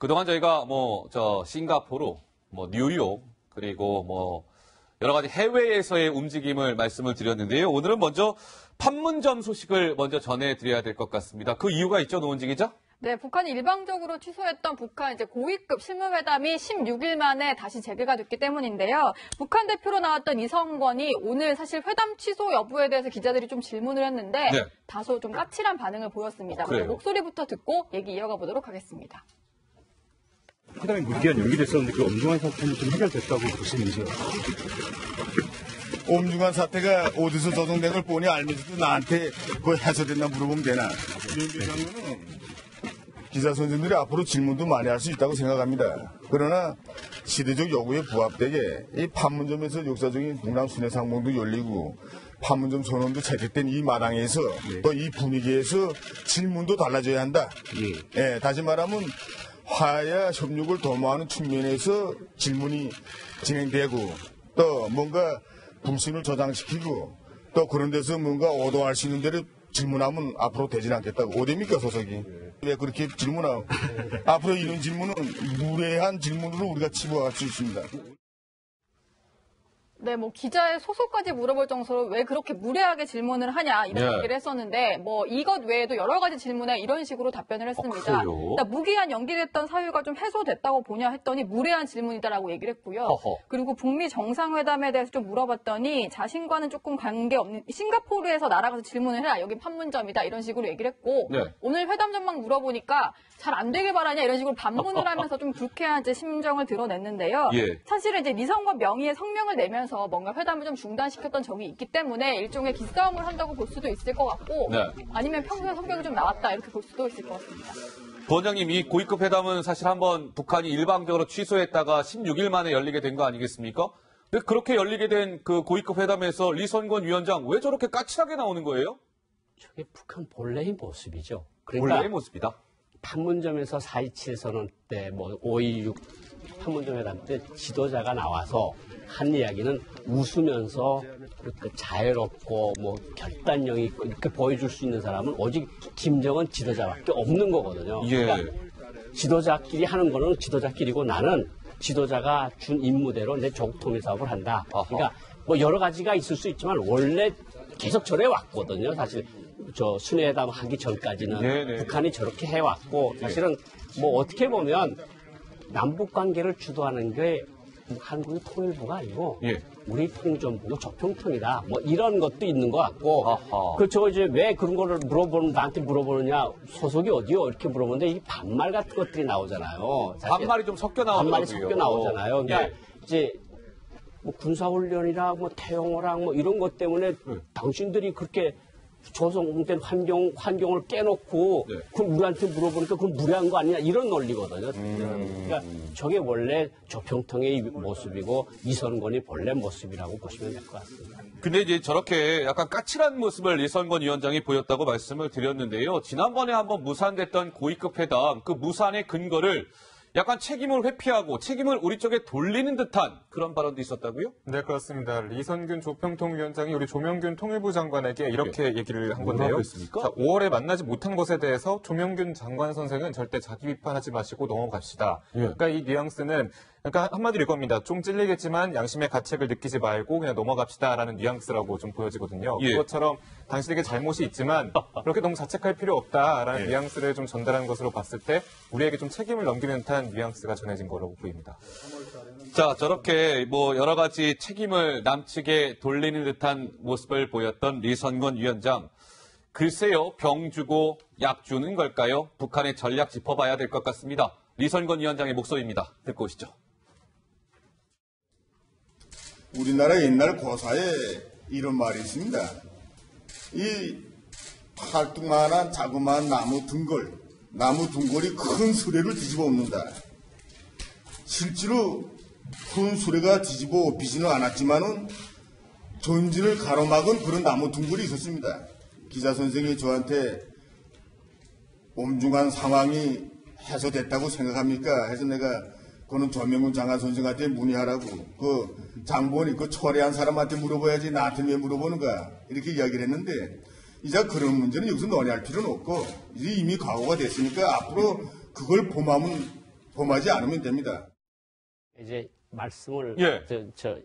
그동안 저희가 싱가포르, 뉴욕, 그리고 여러 가지 해외에서의 움직임을 말씀을 드렸는데요. 오늘은 먼저 판문점 소식을 먼저 전해드려야 될 것 같습니다. 그 이유가 있죠, 노은지 기자? 네, 북한이 일방적으로 취소했던 북한 고위급 실무회담이 16일 만에 다시 재개가 됐기 때문인데요. 북한 대표로 나왔던 이성건이 오늘 사실 회담 취소 여부에 대해서 기자들이 좀 질문을 했는데 네. 다소 좀 까칠한 반응을 보였습니다. 그래요? 목소리부터 듣고 얘기 이어가 보도록 하겠습니다. 회담이 무기한 연기됐었는데 그 엄중한 사태는 좀 해결됐다고 보시는지요? 엄중한 사태가 어디서 조성된 걸 뻔히 알면서도 나한테 그거 해소됐나 물어보면 되나? 윤 장관은 기자 선생들이 앞으로 질문도 많이 할 수 있다고 생각합니다. 그러나 시대적 요구에 부합되게 이 판문점에서 역사적인 북남 순회 상봉도 열리고 판문점 선언도 채택된 이 마당에서 또 이 분위기에서 질문도 달라져야 한다. 예, 다시 말하면 화해와 협력을 도모하는 측면에서 질문이 진행되고 또 뭔가 불신을 저장시키고 또 그런 데서 뭔가 오도할 수 있는 데를 질문하면 앞으로 되진 않겠다고. 어디입니까, 소속이? 왜 그렇게 질문하고. 앞으로 이런 질문은 무례한 질문으로 우리가 치부할 수 있습니다. 네, 기자의 소속까지 물어볼 정도로 왜 그렇게 무례하게 질문을 하냐 이런 네. 얘기를 했었는데 이것 외에도 여러 가지 질문에 이런 식으로 답변을 했습니다. 그래요? 일단 무기한 연기됐던 사유가 좀 해소됐다고 보냐 했더니 무례한 질문이다라고 얘기를 했고요. 허허. 그리고 북미 정상회담에 대해서 좀 물어봤더니 자신과는 조금 관계없는 싱가포르에서 날아가서 질문을 해라. 여기 판문점이다. 이런 식으로 얘기를 했고 네. 오늘 회담 전망 물어보니까 잘 안 되길 바라냐 이런 식으로 반문을 하면서 좀 불쾌한 심정을 드러냈는데요. 예. 사실은 이제 리선과 명의의 성명을 내면서 뭔가 회담을 좀 중단시켰던 적이 있기 때문에 일종의 기싸움을 한다고 볼 수도 있을 것 같고 네. 아니면 평소에 성격이 좀 나왔다 이렇게 볼 수도 있을 것 같습니다. 부원장님, 이 고위급 회담은 사실 한번 북한이 일방적으로 취소했다가 16일 만에 열리게 된 거 아니겠습니까? 근데 그렇게 열리게 된 그 고위급 회담에서 리선권 위원장 왜 저렇게 까칠하게 나오는 거예요? 저게 북한 본래의 모습이죠. 본래의 모습이다. 판문점에서 4.27 선언 때, 5.16 판문점 회담 때 지도자가 나와서 한 이야기는 웃으면서 그렇게 자유롭고 결단력이 있고 이렇게 보여줄 수 있는 사람은 오직 김정은 지도자밖에 없는 거거든요. 예. 그러니까 지도자끼리 하는 거는 지도자끼리고 나는 지도자가 준 임무대로 내 조국 통일 사업을 한다. 아하. 그러니까 여러 가지가 있을 수 있지만 원래 계속 저래 왔거든요. 사실 순회회담 하기 전까지는 네네. 북한이 저렇게 해왔고 사실은 어떻게 보면 남북 관계를 주도하는 게 한국의 통일부가 아니고 예. 우리 통전부고 조평통이다. 이런 것도 있는 것 같고 아하. 그렇죠. 이제 왜 그런 거를 나한테 물어보느냐 소속이 어디요? 이렇게 물어보는데 이 반말 같은 것들이 나오잖아요. 사실 반말이 좀 섞여 나오더라고요. 반말이 섞여 나오잖아요. 그러니까 예. 이제 군사훈련이랑 태영호랑 이런 것 때문에 당신들이 그렇게 조성된 환경을 깨놓고 네. 그걸 우리한테 물어보니까 그건 무례한 거 아니냐 이런 논리거든요. 그러니까 저게 원래 조평통의 모습이고 이선건이 본래 모습이라고 보시면 될 것 같습니다. 근데 이제 저렇게 약간 까칠한 모습을 리선권 위원장이 보였다고 말씀을 드렸는데요. 지난번에 한번 무산됐던 고위급 회담, 그 무산의 근거를 약간 책임을 회피하고 책임을 우리 쪽에 돌리는 듯한 그런 발언도 있었다고요? 네, 그렇습니다. 리선균 조평통위원장이 우리 조명균 통일부 장관에게 이렇게 얘기를 한 건데요. 했습니까? 5월에 만나지 못한 것에 대해서 조명균 장관 선생은 절대 자기 비판하지 마시고 넘어갑시다. 그러니까 이 뉘앙스는 한마디로 이겁니다. 좀 찔리겠지만 양심의 가책을 느끼지 말고 그냥 넘어갑시다라는 뉘앙스라고 좀 보여지거든요. 예. 그것처럼 당신에게 잘못이 있지만 그렇게 너무 자책할 필요 없다라는 뉘앙스를 좀 전달한 것으로 봤을 때 우리에게 좀 책임을 넘기는 듯한 뉘앙스가 전해진 거라고 보입니다. 자, 저렇게 여러 가지 책임을 남측에 돌리는 듯한 모습을 보였던 리선권 위원장. 글쎄요, 병 주고 약 주는 걸까요? 북한의 전략 짚어봐야 될 것 같습니다. 리선권 위원장의 목소리입니다. 듣고 오시죠. 우리나라 옛날 고사에 이런 말이 있습니다. 이 팔뚝만한 자그마한 나무 둥걸이 큰 수레를 뒤집어 엎는다. 실제로 큰 수레가 뒤집어 엎이지는 않았지만은 전진을 가로막은 그런 나무 둥걸이 있었습니다. 기자 선생이 저한테 엄중한 상황이 해소됐다고 생각합니까? 해서 내가 그거는 조명균 장관 선생한테 문의하라고. 그 장본이 그 초래한 사람한테 물어봐야지 나한테 왜 물어보는가 이렇게 이야기를 했는데 이제 그런 문제는 여기서 논의할 필요는 없고 이제 이미 과거가 됐으니까 앞으로 그걸 범하면 범하지 않으면 됩니다. 이제 말씀을 예.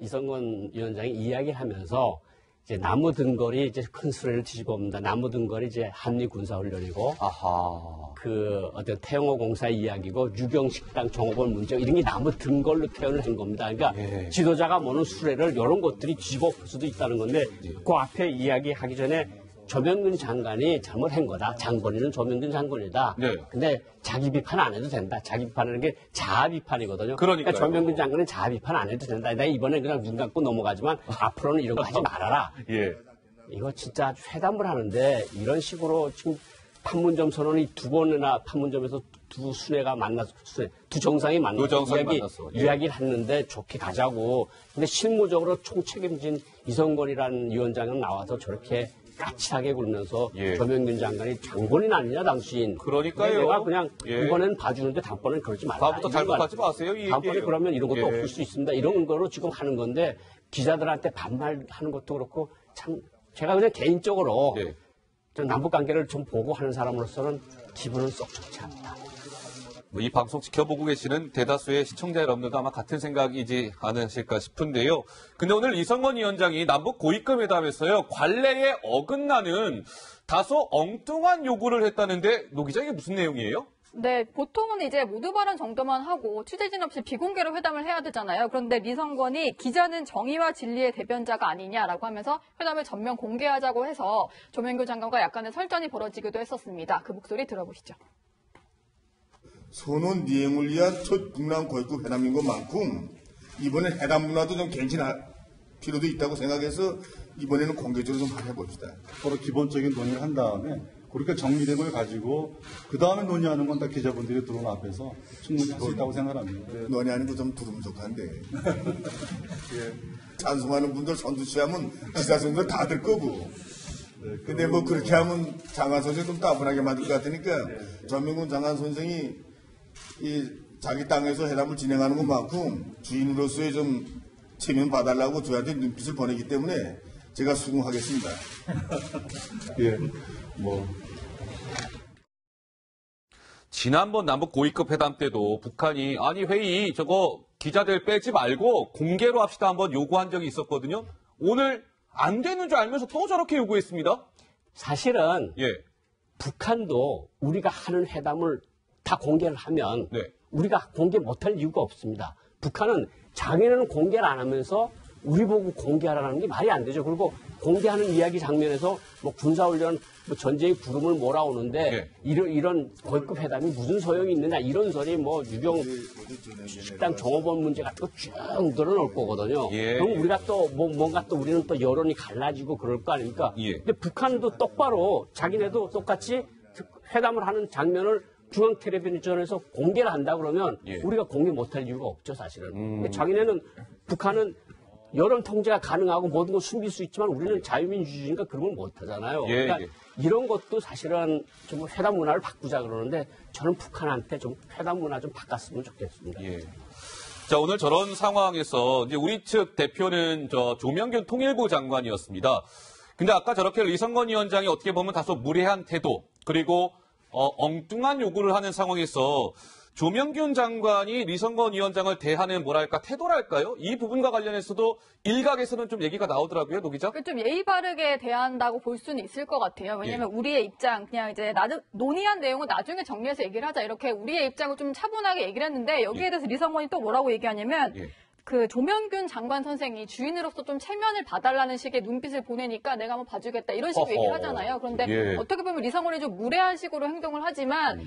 이성건 위원장이 이야기하면서 이제 나무 등거리 이제 큰 수레를 뒤집어 옵니다. 나무 등거리 이제 한미 군사 훈련이고 아하. 그 어떤 태영호 공사 이야기고 유경식당 종업원 문제 이런 게 나무 등걸로 표현을 한 겁니다. 그러니까 예. 지도자가 모는 수레를 이런 것들이 뒤집어 올 수도 있다는 건데 그 앞에 이야기하기 전에 조명균 장관이 잘못한 거다. 장본인은 조명균 장관이다. 네. 근데 자기 비판 안 해도 된다. 자기 비판하는 게 자아 비판이거든요. 그러니까요. 조명균 장관은 자아 비판 안 해도 된다. 내가 이번에 그냥 눈 감고 넘어가지만 앞으로는 이런 거 하지 말아라. 예. 이거 진짜 회담을 하는데 이런 식으로 지금 판문점 선언이 두 번이나 판문점에서 두 순회가 만나서 두 정상이 만나서 두 정상이 만났어. 예. 이야기를 했는데 좋게 가자고. 근데 실무적으로 총책임진 이성건이라는 위원장은 나와서 저렇게 까칠하게 굴면서 예. 조명균 장관이 장본인 아니냐 당신. 그러니까요. 내가 그냥 예. 이번에는 봐주는데 다음번엔 그러지 말라. 다음부터 잘못하지 마세요. 이 다음번에 얘기예요. 그러면 이런 것도 예. 없을 수 있습니다. 이런 거로 지금 하는 건데 기자들한테 반말하는 것도 그렇고 참 제가 그냥 개인적으로 예. 좀 남북 관계를 좀 보고 하는 사람으로서는 기분은 썩 좋지 않다. 이 방송 지켜보고 계시는 대다수의 시청자 여러분들도 아마 같은 생각이지 않으실까 싶은데요. 근데 오늘 이성건 위원장이 남북 고위급 회담에서요, 관례에 어긋나는 다소 엉뚱한 요구를 했다는데, 노 기자 이게 무슨 내용이에요? 네, 보통은 이제 모두 발언 정도만 하고 취재진 없이 비공개로 회담을 해야 되잖아요. 그런데 리성건이 기자는 정의와 진리의 대변자가 아니냐라고 하면서 회담을 전면 공개하자고 해서 조명균 장관과 약간의 설전이 벌어지기도 했었습니다. 그 목소리 들어보시죠. 선언 이행을 위한 첫 북남 고위급 회담인 것만큼 이번에 회담 문화도 좀 갱신할 필요도 있다고 생각해서 이번에는 공개적으로 좀 해봅시다. 서로 기본적인 논의를 한 다음에 그렇게 정리된 걸 가지고 그 다음에 논의하는 건 다 기자분들이 들어온 앞에서 충분히 할 수 있다고 생각합니다. 논의하는 거 좀 두름족한데. 찬송하는 분들 선두 취하면 기사선들 다 들 거고. 근데 뭐 그렇게 하면 장관 선생 좀 따분하게 만들 것 같으니까 전명근 장관 선생이 이 자기 땅에서 회담을 진행하는 것만큼 주인으로서의 좀 체면 봐달라고 저한테 눈빛을 보내기 때문에 제가 수긍하겠습니다. 예, 뭐. 지난번 남북 고위급 회담 때도 북한이 아니 회의 저거 기자들 빼지 말고 공개로 합시다 한번 요구한 적이 있었거든요. 오늘 안 되는 줄 알면서 또 저렇게 요구했습니다. 사실은 예. 북한도 우리가 하는 회담을 다 공개를 하면 네. 우리가 공개 못할 이유가 없습니다. 북한은 자기네는 공개를 안 하면서 우리 보고 공개하라는 게 말이 안 되죠. 그리고 공개하는 이야기 장면에서 뭐 군사훈련, 뭐 전쟁의 구름을 몰아오는데 네. 이런 고위급 회담이 무슨 소용이 있느냐 이런 소리 뭐 유경 식당 종업원 문제 같은 거 쭉 늘어놓을 거거든요. 예. 그럼 우리가 또 뭔가 또 우리는 또 여론이 갈라지고 그럴 거 아닙니까? 예. 근데 북한도 똑바로 자기네도 똑같이 회담을 하는 장면을 중앙 텔레비전에서 공개를 한다 그러면 예. 우리가 공개 못할 이유가 없죠 사실은. 근데 자기네는 북한은 여론 통제가 가능하고 모든 걸 숨길 수 있지만 우리는 자유민주주의니까 그런 걸 못하잖아요. 예, 그러니까 예. 이런 것도 사실은 좀 회담 문화를 바꾸자 그러는데 저는 북한한테 좀 회담 문화 좀 바꿨으면 좋겠습니다. 예. 자, 오늘 저런 상황에서 이제 우리 측 대표는 조명균 통일부 장관이었습니다. 근데 아까 저렇게 리성건 위원장이 어떻게 보면 다소 무례한 태도 그리고 엉뚱한 요구를 하는 상황에서 조명균 장관이 리성건 위원장을 대하는 뭐랄까 태도랄까요? 이 부분과 관련해서도 일각에서는 좀 얘기가 나오더라고요, 노 기자. 좀 예의 바르게 대한다고 볼 수는 있을 것 같아요. 왜냐하면 우리의 입장, 그냥 이제 논의한 내용은 나중에 정리해서 얘기를 하자. 이렇게 우리의 입장을 좀 차분하게 얘기를 했는데 여기에 대해서 리성건이 또 뭐라고 얘기하냐면 그 조명균 장관 선생이 주인으로서 좀 체면을 봐달라는 식의 눈빛을 보내니까 내가 한번 봐주겠다 이런 식으로 얘기를 하잖아요. 그런데 어떻게 보면 리성건이 좀 무례한 식으로 행동을 하지만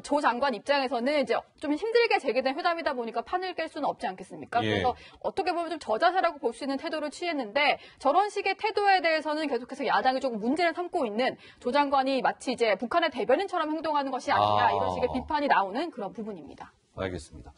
조 장관 입장에서는 이제 좀 힘들게 재개된 회담이다 보니까 판을 깰 수는 없지 않겠습니까? 그래서 어떻게 보면 좀 저자세라고 볼 수 있는 태도를 취했는데 저런 식의 태도에 대해서는 계속해서 야당이 조금 문제를 삼고 있는 조 장관이 마치 이제 북한의 대변인처럼 행동하는 것이 아니냐 이런 식의 비판이 나오는 그런 부분입니다. 알겠습니다.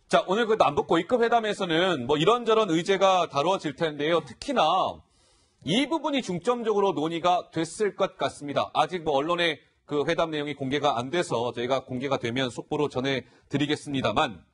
자, 오늘 그 남북 고위급 회담에서는 뭐 이런저런 의제가 다루어질 텐데요. 특히나 이 부분이 중점적으로 논의가 됐을 것 같습니다. 아직 뭐 언론에 그 회담 내용이 공개가 안 돼서 저희가 공개가 되면 속보로 전해드리겠습니다만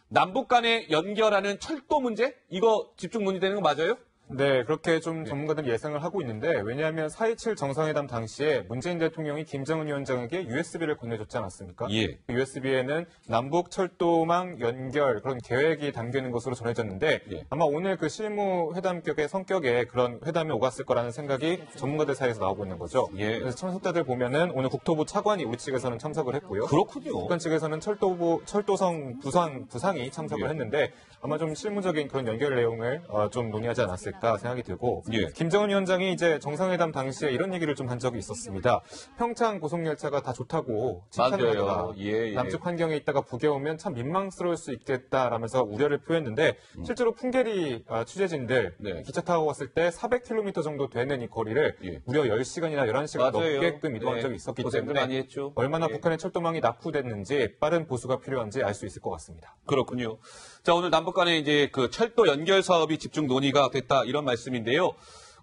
남북 간에 연결하는 철도 문제? 이거 집중 논의되는 거 맞아요? 네, 그렇게 좀 전문가들이 예상을 하고 있는데 왜냐하면 4.27 정상회담 당시에 문재인 대통령이 김정은 위원장에게 USB를 건네줬지 않았습니까? 예. USB에는 남북 철도망 연결 그런 계획이 담겨 있는 것으로 전해졌는데 예. 아마 오늘 그 실무 회담격의 성격에 그런 회담이 오갔을 거라는 생각이 전문가들 사이에서 나오고 있는 거죠. 예. 그래서 참석자들 보면은 오늘 국토부 차관이 우리 측에서는 참석을 했고요. 그렇군요. 북한 측에서는 철도성 부상이 참석을 했는데 아마 좀 실무적인 그런 연결 내용을 좀 논의하지 않았을까 생각이 들고 예. 김정은 위원장이 이제 정상회담 당시에 이런 얘기를 좀 한 적이 있었습니다. 평창 고속열차가 다 좋다고 칭찬을 맞아요. 하다가 예, 예. 남측 환경에 있다가 북에 오면 참 민망스러울 수 있겠다라면서 우려를 표했는데 실제로 풍계리 취재진들 네. 기차 타고 갔을 때 400km 정도 되는 이 거리를 예. 무려 10시간이나 11시간 맞아요. 넘게끔 이동한 네. 적이 있었기 고생도 때문에 많이 했죠. 얼마나 예. 북한의 철도망이 낙후됐는지 빠른 보수가 필요한지 알 수 있을 것 같습니다. 그렇군요. 자, 오늘 남북 간의 이제 그 철도 연결 사업이 집중 논의가 됐다 이런 말씀인데요.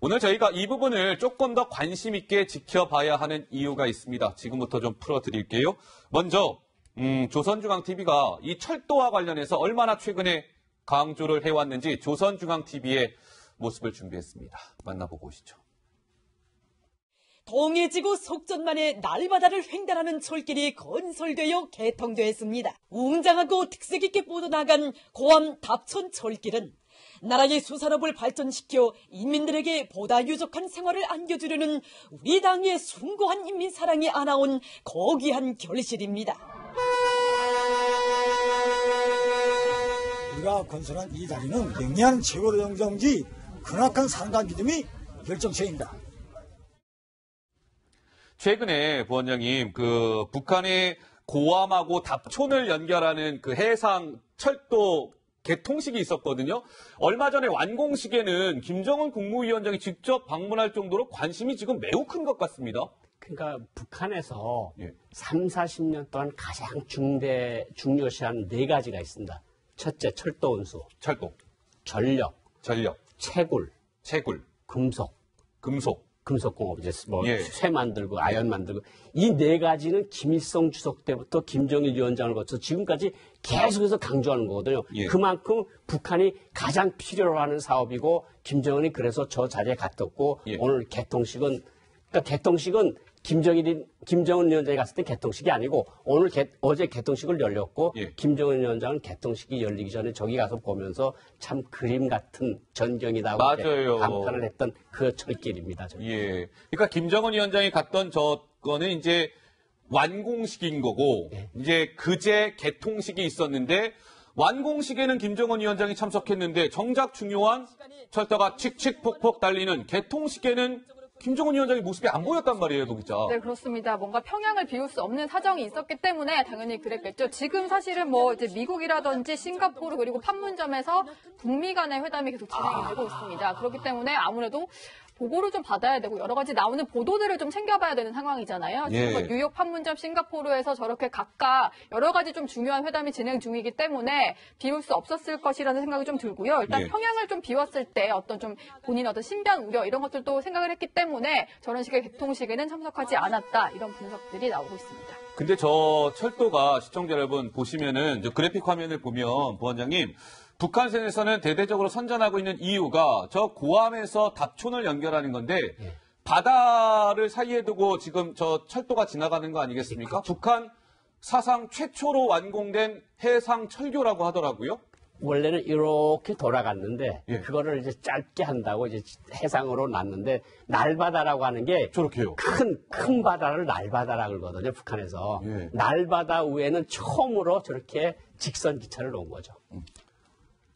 오늘 저희가 이 부분을 조금 더 관심 있게 지켜봐야 하는 이유가 있습니다. 지금부터 좀 풀어드릴게요. 먼저 조선중앙TV가 이 철도와 관련해서 얼마나 최근에 강조를 해왔는지 조선중앙TV의 모습을 준비했습니다. 만나보고 오시죠. 동해지구 속전만의 날바다를 횡단하는 철길이 건설되어 개통되었습니다. 웅장하고 특색 있게 뻗어나간 고암 답천 철길은 나라의 수산업을 발전시켜 인민들에게 보다 유족한 생활을 안겨주려는 우리 당의 숭고한 인민사랑이 안아온 거귀한 결실입니다. 우리가 건설한 이 다리는 명리한 최고로 영정지 근악한 산간 기둥이 결정체입니다. 최근에 부원장님 그 북한의 고암하고 답촌을 연결하는 그 해상 철도 개통식이 있었거든요. 얼마 전에 완공식에는 김정은 국무위원장이 직접 방문할 정도로 관심이 지금 매우 큰 것 같습니다. 그러니까 북한에서 예. 3, 40년 동안 가장 중요시한 네 가지가 있습니다. 첫째, 철도 운수, 철도, 전력, 전력, 채굴, 채굴, 금속, 금속공업, 이제 예. 쇠 만들고 아연 만들고 이 네 가지는 김일성 주석 때부터 김정일 위원장을 거쳐 지금까지 계속해서 강조하는 거거든요. 예. 그만큼 북한이 가장 필요로 하는 사업이고 김정은이 그래서 저 자리에 갔었고 예. 오늘 개통식은 김정은 위원장이 갔을 때 개통식이 아니고 오늘 어제 개통식을 열렸고 예. 김정은 위원장은 개통식이 열리기 전에 저기 가서 보면서 참 그림 같은 전경이다 맞아요. 감탄을 했던 그 철길입니다. 예. 그러니까 김정은 위원장이 갔던 저거는 이제 완공식인 거고 예. 이제 그제 개통식이 있었는데 완공식에는 김정은 위원장이 참석했는데 정작 중요한 철도가 칙칙폭폭 달리는 개통식에는 김정은 위원장의 모습이 안 보였단 말이에요, 도기자. 네, 그렇습니다. 뭔가 평양을 비울 수 없는 사정이 있었기 때문에 당연히 그랬겠죠. 지금 사실은 뭐 이제 미국이라든지 싱가포르 그리고 판문점에서 북미 간의 회담이 계속 진행이 되고 있습니다. 그렇기 때문에 아무래도 보고를 좀 받아야 되고 여러 가지 나오는 보도들을 좀 챙겨봐야 되는 상황이잖아요. 지금 뭐 예. 뉴욕, 판문점, 싱가포르에서 저렇게 각각 여러 가지 좀 중요한 회담이 진행 중이기 때문에 비울 수 없었을 것이라는 생각이 좀 들고요. 일단 예. 평양을 좀 비웠을 때 어떤 좀 본인 어떤 신변 우려 이런 것들도 생각을 했기 때문에 저런 식의 개통식에는 참석하지 않았다 이런 분석들이 나오고 있습니다. 근데 저 철도가 시청자 여러분 보시면은 저 그래픽 화면을 보면 부원장님 북한에서는 대대적으로 선전하고 있는 이유가 저 고암에서 답촌을 연결하는 건데 바다를 사이에 두고 지금 저 철도가 지나가는 거 아니겠습니까? 북한 사상 최초로 완공된 해상 철교라고 하더라고요. 원래는 이렇게 돌아갔는데 예. 그거를 이제 짧게 한다고 이제 해상으로 놨는데 날바다라고 하는 게 저렇게요. 큰 바다를 날바다라고 그러거든요. 북한에서 예. 날바다 위에는 처음으로 저렇게 직선 기차를 놓은 거죠.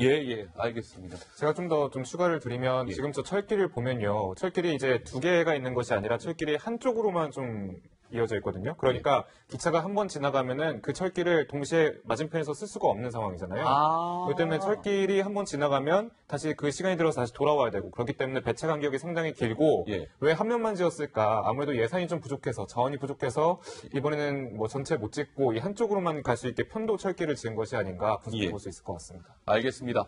예, 알겠습니다. 제가 좀 더 추가를 드리면 예. 지금 저 철길을 보면요. 철길이 이제 두 개가 있는 것이 아니라 철길이 한쪽으로만 좀 이어져 있거든요. 그러니까 기차가 한 번 지나가면은 그 철길을 동시에 맞은편에서 쓸 수가 없는 상황이잖아요. 그렇기 때문에 철길이 한 번 지나가면 다시 그 시간이 들어서 다시 돌아와야 되고 그렇기 때문에 배차 간격이 상당히 길고 예. 왜 한 면만 지었을까? 아무래도 예산이 좀 부족해서 자원이 부족해서 이번에는 뭐 전체 못 짓고 이 한쪽으로만 갈 수 있게 편도 철길을 지은 것이 아닌가 분석해 예. 볼 수 있을 것 같습니다. 알겠습니다.